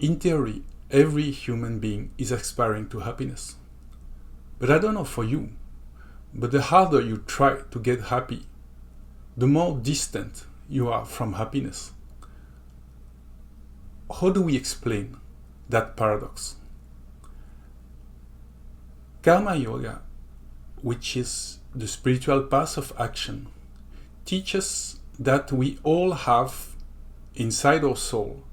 In theory, every human being is aspiring to happiness. But I don't know for you, but the harder you try to get happy, the more distant you are from happiness. How do we explain that paradox? Karma Yoga, which is the spiritual path of action, teaches that we all have inside our soul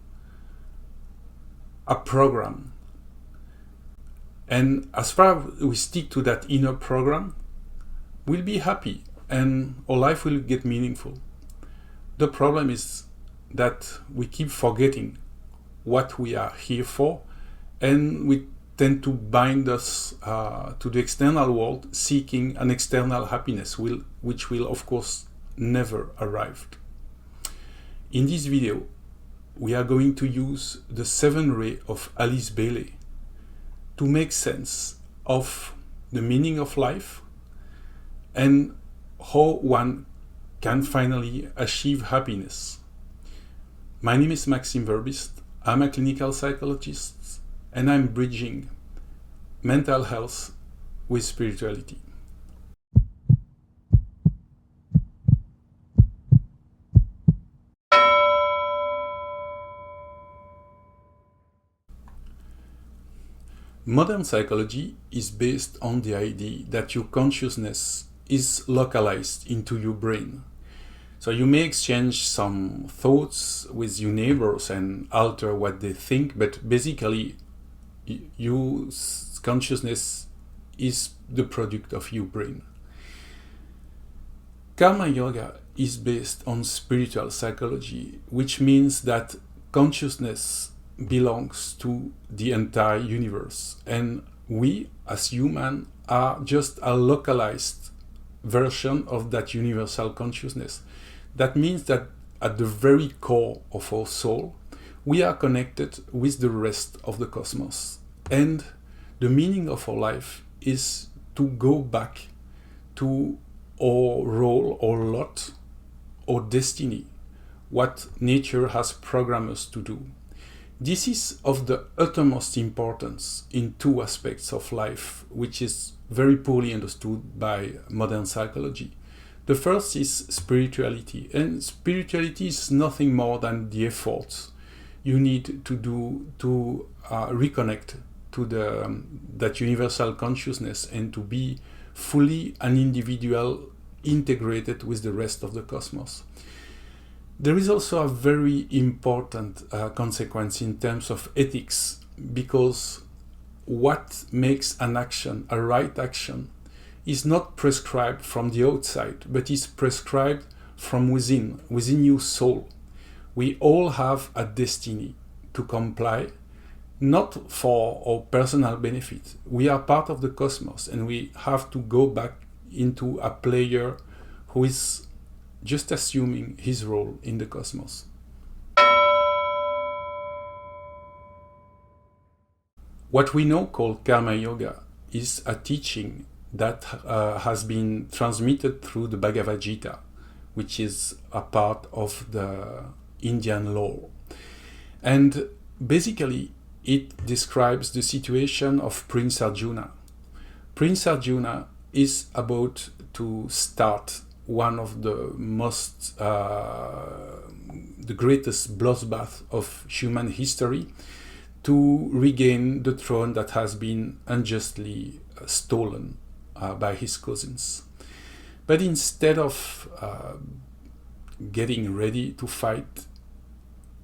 a program. And as far as we stick to that inner program, we'll be happy and our life will get meaningful. The problem is that we keep forgetting what we are here for, and we tend to bind us to the external world, seeking an external happiness, which will of course never arrive. In this video, we are going to use the 7 rays of Alice Bailey to make sense of the meaning of life and how one can finally achieve happiness. My name is Maxim. I'm a clinical psychologist, and I'm bridging mental health with spirituality. Modern psychology is based on the idea that your consciousness is localized into your brain. So you may exchange some thoughts with your neighbors and alter what they think, but basically your consciousness is the product of your brain. Karma Yoga is based on spiritual psychology, which means that consciousness belongs to the entire universe, and we as humans are just a localized version of that universal consciousness. That means that at the very core of our soul, we are connected with the rest of the cosmos. And the meaning of our life is to go back to our role, our lot, our destiny, what nature has programmed us to do. This is of the uttermost importance in 2 aspects of life, which is very poorly understood by modern psychology. The first is spirituality, and spirituality is nothing more than the efforts you need to do to reconnect to that universal consciousness and to be fully an individual integrated with the rest of the cosmos. There is also a very important consequence in terms of ethics, because what makes an action a right action is not prescribed from the outside, but is prescribed from within your soul. We all have a destiny to comply, not for our personal benefit. We are part of the cosmos, and we have to go back into a player who is just assuming his role in the cosmos. What we now call Karma Yoga is a teaching that has been transmitted through the Bhagavad Gita, which is a part of the Indian law. And basically, it describes the situation of Prince Arjuna. Prince Arjuna is about to start one of the greatest bloodbath of human history to regain the throne that has been unjustly stolen by his cousins. But instead of getting ready to fight,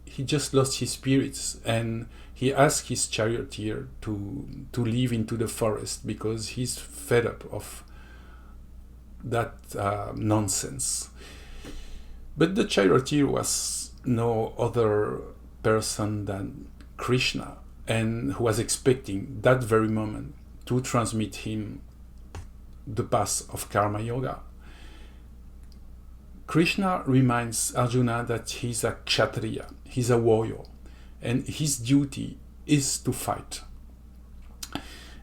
he just lost his spirits, and he asked his charioteer to leave into the forest because he's fed up of that nonsense. But the charioteer was no other person than Krishna, and who was expecting that very moment to transmit him the path of Karma Yoga. Krishna reminds Arjuna that he's a Kshatriya, he's a warrior, and his duty is to fight.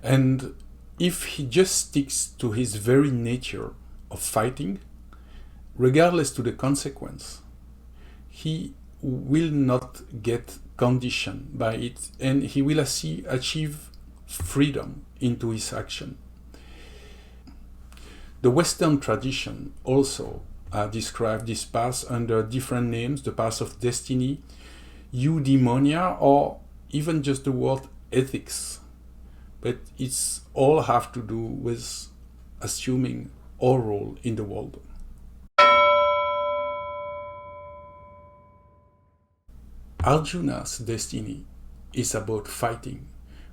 And if he just sticks to his very nature of fighting, regardless to the consequence, he will not get conditioned by it, and he will achieve freedom into his action. The Western tradition also describes this path under different names: the path of destiny, eudaimonia, or even just the word ethics. But it's all have to do with assuming our role in the world. Arjuna's destiny is about fighting,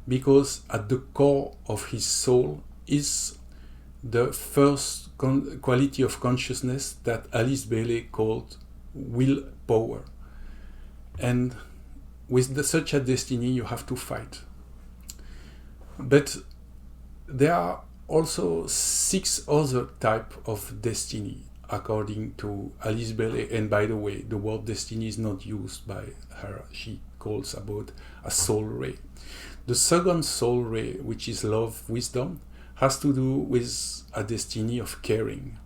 because at the core of his soul is the first quality of consciousness that Alice Bailey called willpower. And with such a destiny, you have to fight. But there are also 6 other types of destiny, according to Alice Bailey. And by the way, the word destiny is not used by her. She calls about a soul ray. The second soul ray, which is love, wisdom, has to do with a destiny of caring.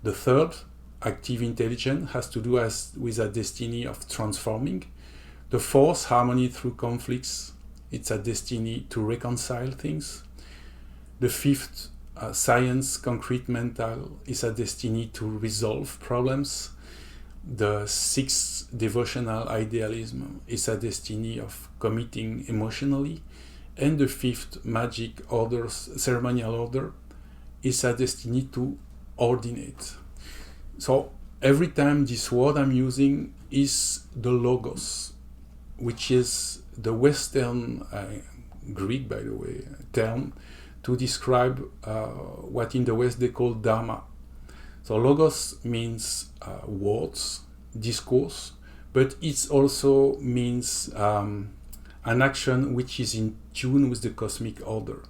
The third, active intelligence, has to do with a destiny of transforming. The fourth, harmony through conflicts, it's a destiny to reconcile things. The fifth, science, concrete, mental, is a destiny to resolve problems. The sixth, devotional idealism, is a destiny of committing emotionally. And the fifth, magic orders, ceremonial order, is a destiny to ordinate. So every time this word I'm using is the logos, which is the Western, Greek by the way, term to describe what in the West they call Dharma. So logos means words, discourse, but it also means an action which is in tune with the cosmic order.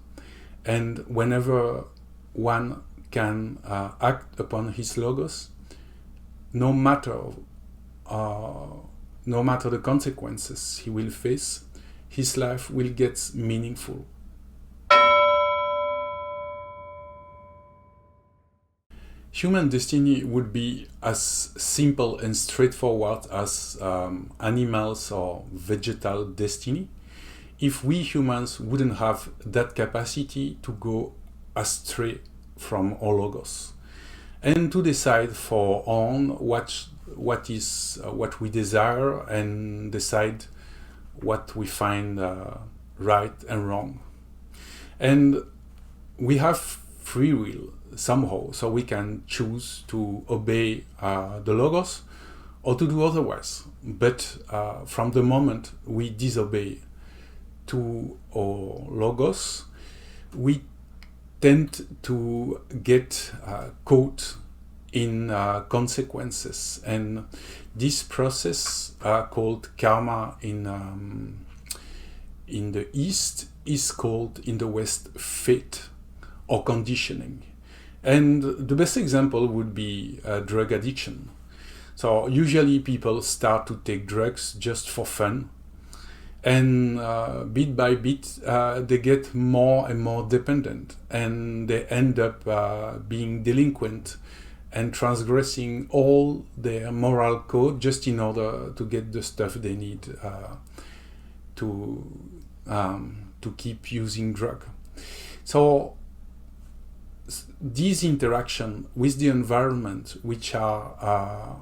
And whenever one can act upon his logos, no matter the consequences he will face, his life will get meaningful. Human destiny would be as simple and straightforward as animals or vegetal destiny if we humans wouldn't have that capacity to go astray from our logos and to decide for on what we desire and decide what we find right and wrong. And we have free will somehow, so we can choose to obey the logos or to do otherwise. But from the moment we disobey to our logos, we tend to get caught in consequences, and this process called karma in the East is called in the West fate or conditioning. And the best example would be drug addiction. So usually people start to take drugs just for fun, and bit by bit they get more and more dependent, and they end up being delinquent and transgressing all their moral code just in order to get the stuff they need to keep using drug. So these interactions with the environment, which are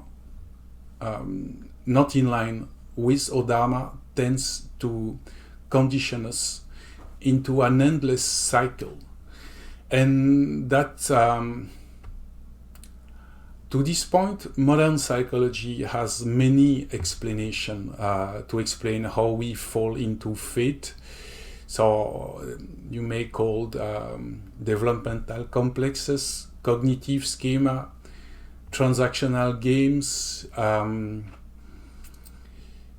not in line with our Dharma, tends to condition us into an endless cycle. And that, to this point, modern psychology has many explanations to explain how we fall into fate. So you may call developmental complexes, cognitive schema, transactional games,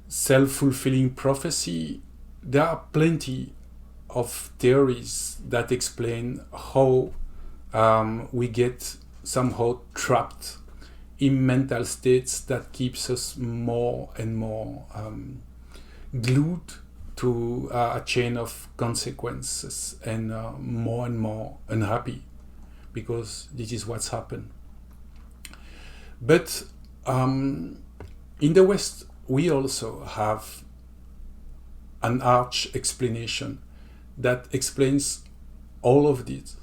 self-fulfilling prophecy. There are plenty of theories that explain how we get somehow trapped in mental states that keeps us more and more glued to a chain of consequences and more unhappy, because this is what's happened. But in the West, we also have an arch explanation that explains all of this.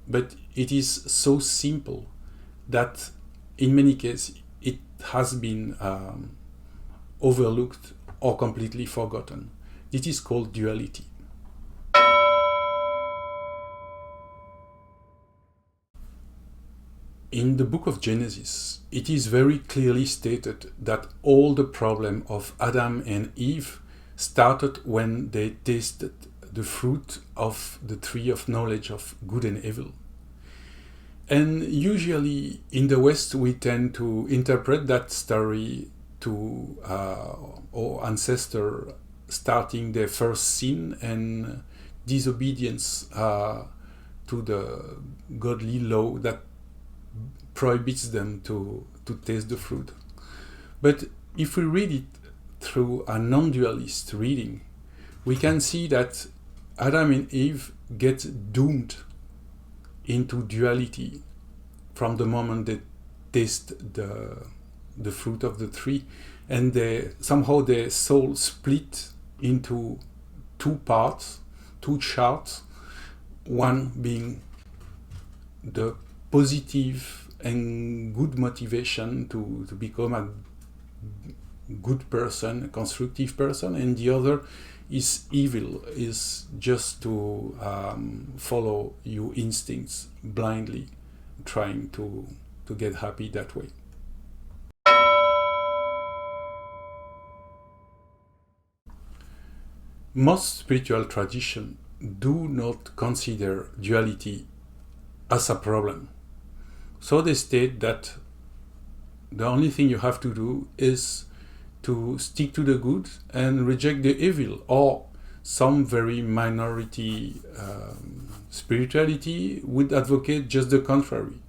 But it is so simple that in many cases it has been overlooked or completely forgotten. This is called duality. In the book of Genesis, it is very clearly stated that all the problem of Adam and Eve started when they tasted the fruit of the tree of knowledge of good and evil. And usually in the West, we tend to interpret that story to our ancestor starting their first sin and disobedience to the godly law that prohibits them to taste the fruit. But if we read it through a non-dualist reading, we can see that Adam and Eve get doomed into duality from the moment they taste the fruit of the tree, and somehow their soul split into two parts, two charts, one being the positive and good motivation to become a good person, a constructive person, and the other is evil, is just to follow your instincts blindly, trying to get happy that way. Most spiritual traditions do not consider duality as a problem. So they state that the only thing you have to do is to stick to the good and reject the evil, or some very minority spirituality would advocate just the contrary.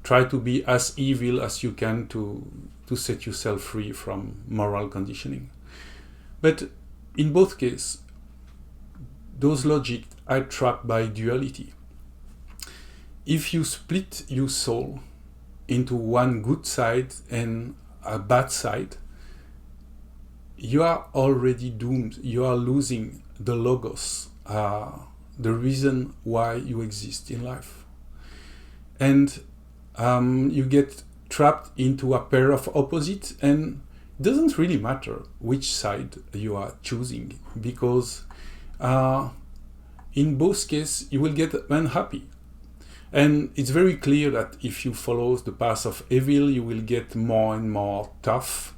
Try to be as evil as you can to set yourself free from moral conditioning. But in both cases, those logics are trapped by duality. If you split your soul into one good side and a bad side, you are already doomed. You are losing the logos, the reason why you exist in life. And you get trapped into a pair of opposites, and it doesn't really matter which side you are choosing, because in both cases you will get unhappy. And it's very clear that if you follow the path of evil, you will get more and more tough.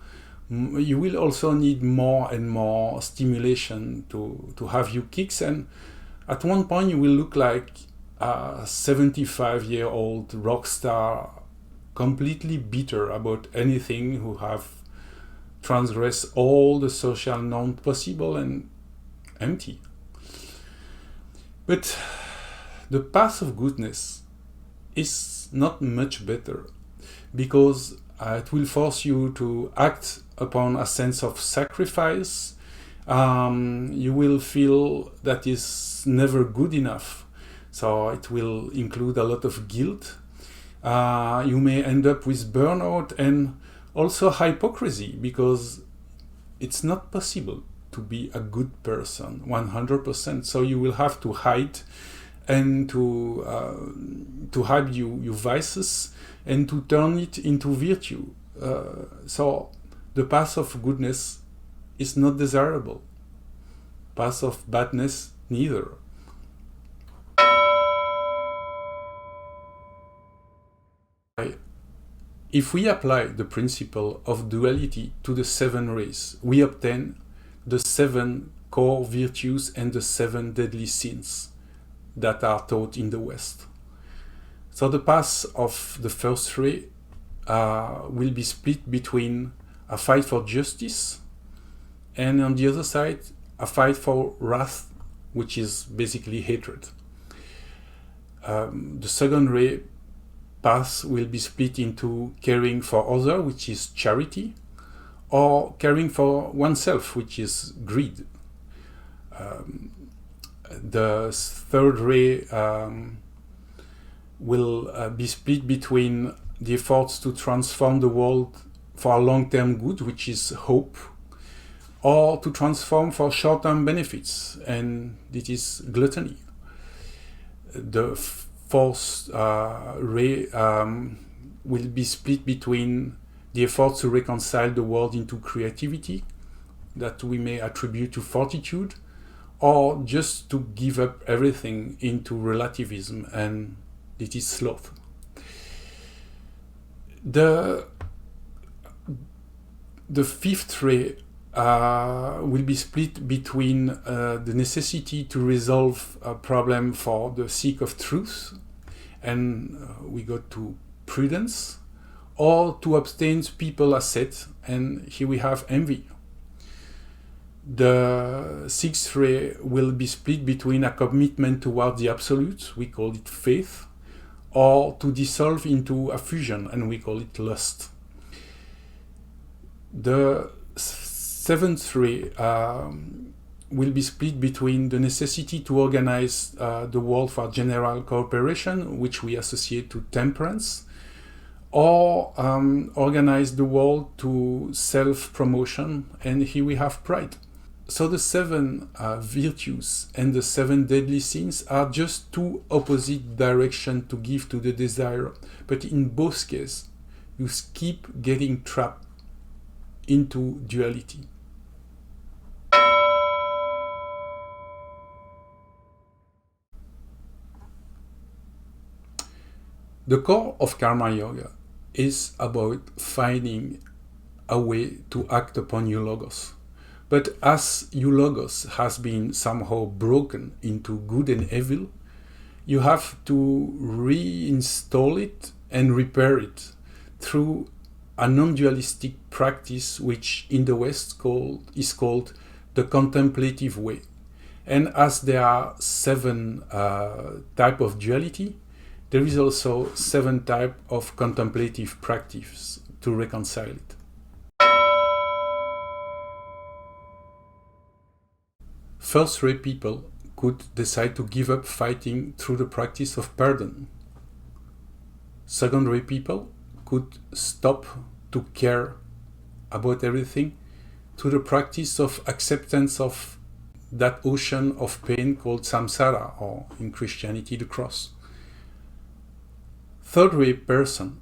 You will also need more and more stimulation to have your kicks, and at one point you will look like a 75-year-old rock star, completely bitter about anything, who have transgressed all the social norms possible and empty. But the path of goodness is not much better, because it will force you to act upon a sense of sacrifice. You will feel that is never good enough, so it will include a lot of guilt. You may end up with burnout and also hypocrisy, because it's not possible to be a good person 100%, so you will have to hide and to hide your vices and to turn it into virtue. So the path of goodness is not desirable. Path of badness, neither. If we apply the principle of duality to the 7 rays, we obtain the 7 core virtues and the 7 deadly sins that are taught in the West. So the path of the first ray will be split between a fight for justice, and on the other side, a fight for wrath, which is basically hatred. The second ray path will be split into caring for others, which is charity, or caring for oneself, which is greed. The third ray will be split between the efforts to transform the world for a long-term good, which is hope, or to transform for short-term benefits, and this is gluttony. The fourth ray will be split between the effort to reconcile the world into creativity, that we may attribute to fortitude, or just to give up everything into relativism, and it is sloth. The fifth ray will be split between the necessity to resolve a problem for the sake of truth, and we go to prudence, or to abstain people asset, and here we have envy. The sixth ray will be split between a commitment toward the absolute, we call it faith, or to dissolve into a fusion, and we call it lust. The seventh ray will be split between the necessity to organize the world for general cooperation, which we associate to temperance, or organize the world to self-promotion, and here we have pride. So the seven virtues and the seven deadly sins are just two opposite directions to give to the desire, but in both cases, you keep getting trapped into duality. The core of Karma Yoga is about finding a way to act upon your logos. But as your logos has been somehow broken into good and evil, you have to reinstall it and repair it through a non-dualistic practice, which in the West is called the contemplative way. And as there are seven types of duality, there is also seven types of contemplative practice to reconcile it. First-rate people could decide to give up fighting through the practice of pardon. Second-rate people could stop to care about everything through the practice of acceptance of that ocean of pain called samsara, or in Christianity, the cross. Third-rate person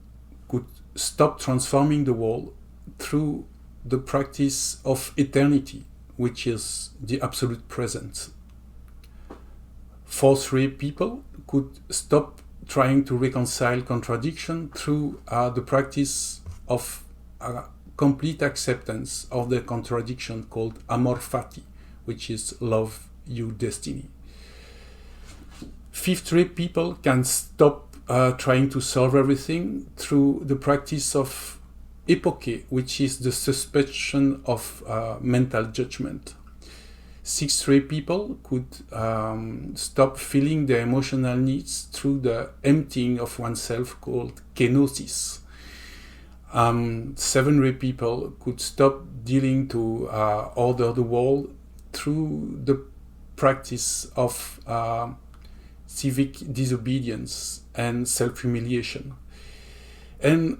could stop transforming the world through the practice of eternity, which is the absolute presence. Fourth-rate people could stop trying to reconcile contradiction through the practice of complete acceptance of the contradiction called amor fati, which is love you destiny. Fifth-rate people can stop trying to solve everything through the practice of epoche, which is the suspension of mental judgment. Sixth-rate people could stop feeling their emotional needs through the emptying of oneself called kenosis. Seven-rate people could stop dealing to order the world through the practice of civic disobedience and self-humiliation. And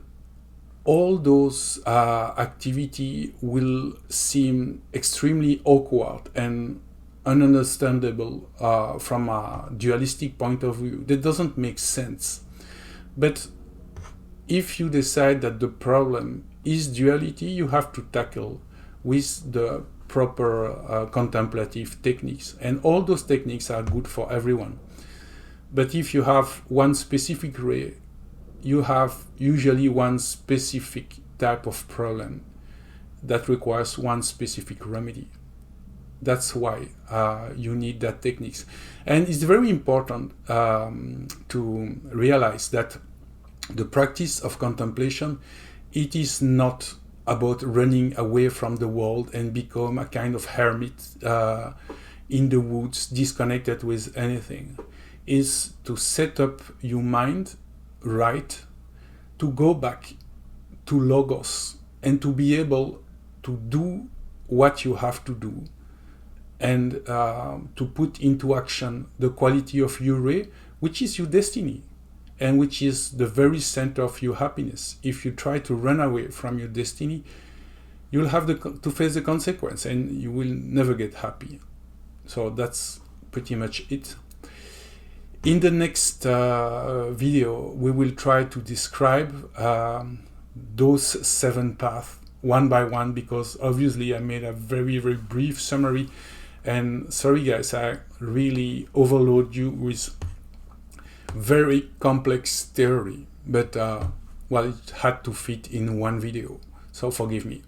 all those activity will seem extremely awkward and ununderstandable from a dualistic point of view. That doesn't make sense. But if you decide that the problem is duality, you have to tackle with the proper contemplative techniques. And all those techniques are good for everyone. But if you have one specific ray, you have usually one specific type of problem that requires one specific remedy. That's why you need that techniques. And it's very important to realize that the practice of contemplation, it is not about running away from the world and become a kind of hermit in the woods, disconnected with anything. Is to set up your mind right, to go back to logos and to be able to do what you have to do, and to put into action the quality of your ray, which is your destiny and which is the very center of your happiness. If you try to run away from your destiny, you'll have to face the consequence, and you will never get happy. So that's pretty much it. In the next video, we will try to describe those 7 paths one by one, because obviously I made a very, very brief summary, and sorry guys, I really overload you with very complex theory, but well, it had to fit in one video, so forgive me.